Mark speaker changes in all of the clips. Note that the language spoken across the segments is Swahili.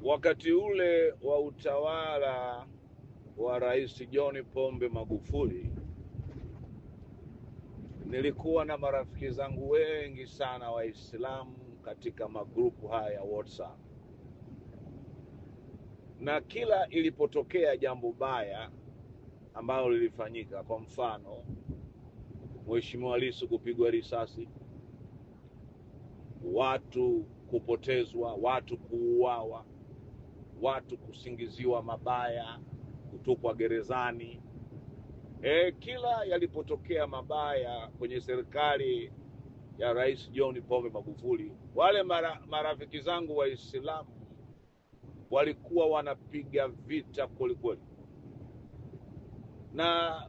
Speaker 1: Wakati ule wa utawala wa Rais John Pombe Magufuli, nilikuwa na marafiki zangu wengi sana Waislamu katika magrupu haya ya WhatsApp, na kila ilipotokea jambo baya ambalo lilifanyika, kwa mfano Mheshimiwa Lissu kupigwa risasi, watu kupotezwa, watu kuuawa, watu kusingiziwa mabaya, kutupwa gerezani, kila yalipotokea mabaya kwenye serikali ya Rais John Pombe Magufuli, wale marafiki zangu Waislamu walikuwa wanapiga vita kwelikweli, na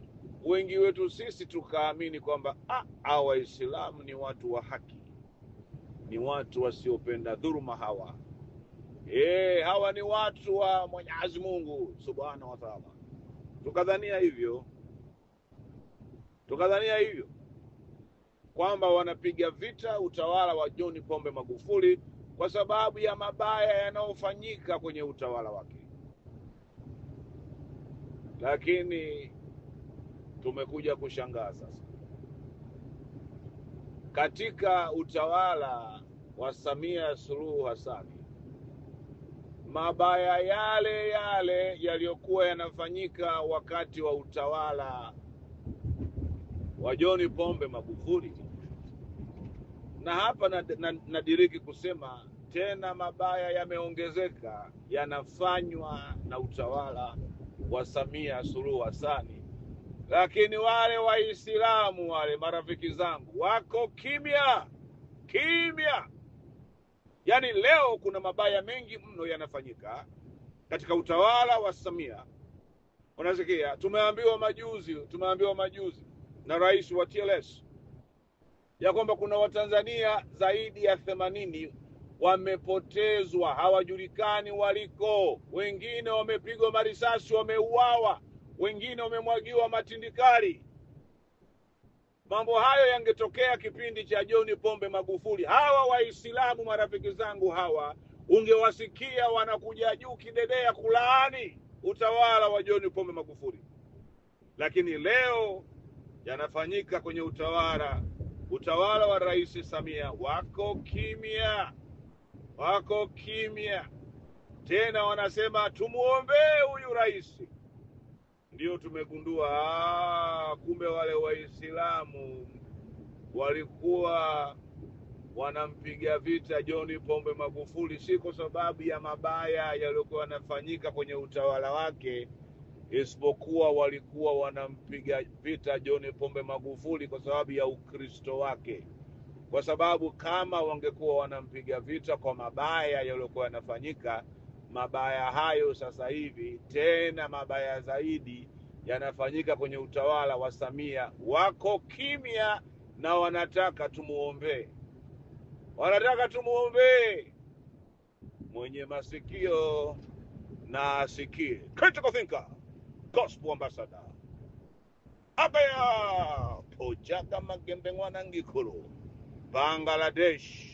Speaker 1: wengi wetu sisi tukaamini kwamba hawa Waislamu ni watu wa haki, ni watu wasiopenda dhuluma hawa. Hawa ni watu wa Mwenyezi Mungu Subhanahu wa Ta'ala. Tukadhania hivyo kwamba wanapiga vita utawala wa John Pombe Magufuli kwa sababu ya mabaya yanayofanyika kwenye utawala wake. Lakini tumekuja kushangaa sasa, katika utawala wa Samia Suluhu Hassan, mabaya yale yale yaliyokuwa yanafanyika wakati wa utawala wa John Pombe Magufuli, na hapa nadiriki kusema tena mabaya yameongezeka, yanafanywa na utawala wa Samia Suluhu Hassan. Lakini wale Waislamu, wale marafiki zangu, wako kimya. Yaani leo kuna mabaya mengi mno yanafanyika katika utawala wa Samia. Unasikia, tumeambiwa majuzi na rais wa TLS ya kwamba kuna Watanzania zaidi ya 80 wamepotezwa, hawajulikani waliko. Wengine wamepigwa marisasi, wameuawa, wengine wamemwagiwa matindikali. Mambo hayo yangetokea kipindi cha John Pombe Magufuli, hawa Waislamu marafiki zangu hawa ungewasikia wanakuja juu kidedea kulaani utawala wa John Pombe Magufuli. Lakini leo yanafanyika kwenye utawala wa Rais Samia, wako kimya. Tena wanasema tumuombee huyu rais. Ndio tumegundua kumbe wale Waislamu walikuwa wanampiga vita John Pombe Magufuli si kwa sababu ya mabaya yaliyokuwa yanafanyika kwenye utawala wake, isipokuwa walikuwa wanampiga vita John Pombe Magufuli kwa sababu ya Ukristo wake. Kwa sababu kama wangekuwa wanampiga vita kwa mabaya yaliyokuwa yanafanyika, mabaya hayo sasa hivi tena mabaya zaidi yanafanyika kwenye utawala wa Samia. Wako kimya na wanataka tumuombee. Mwenye masikio na asikie. Critical thinker, gospel ambassador, Abaya Pojaga Magembe Ngikulu, Bangladesh.